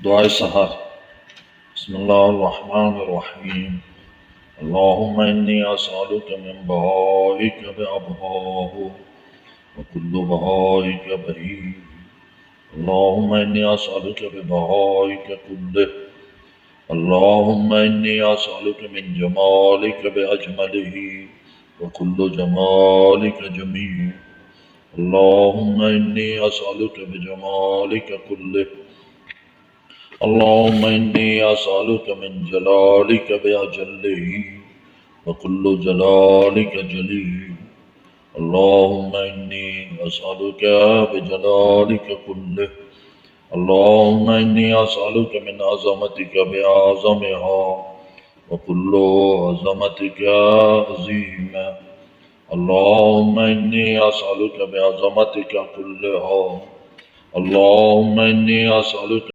दुआए सहर। बिस्मिल्लाहिर्रहमानिर्रहीम। अल्लाहुम्मा इन्नी असअलुका मिन बहाइका बिअबहाहु व कुल्लु बहाइका बही। अल्लाहुम्मा इन्नी असअलुका बिबहाइका कुल्लिह। अल्लाहुम्मा इन्नी असअलुका मिन जमालिका बिअजमलिही व कुल्लु जमालिका जमील। अल्लाहुम्मा इन्नी असअलुका बिजमालिका कुल्लिह। अल्लाहुम्मा इन्नी असअलुका मिन जलालिका बिअजल्लिही व कुल्लु जलालिका जलील। अल्लाहुम्मा इन्नी असअलुका बिजलालिका कुल्लिह। अल्लाहुम्मा इन्नी असअलुका मिन अज़मतिका बिअअज़मिहा व कुल्लु अज़मतिका अज़ीमा। अल्लाहुम्मा इन्नी असअलुका बिअज़मतिका कुल्लिहा। अल्लाहुम्मा इन्नी असअलुका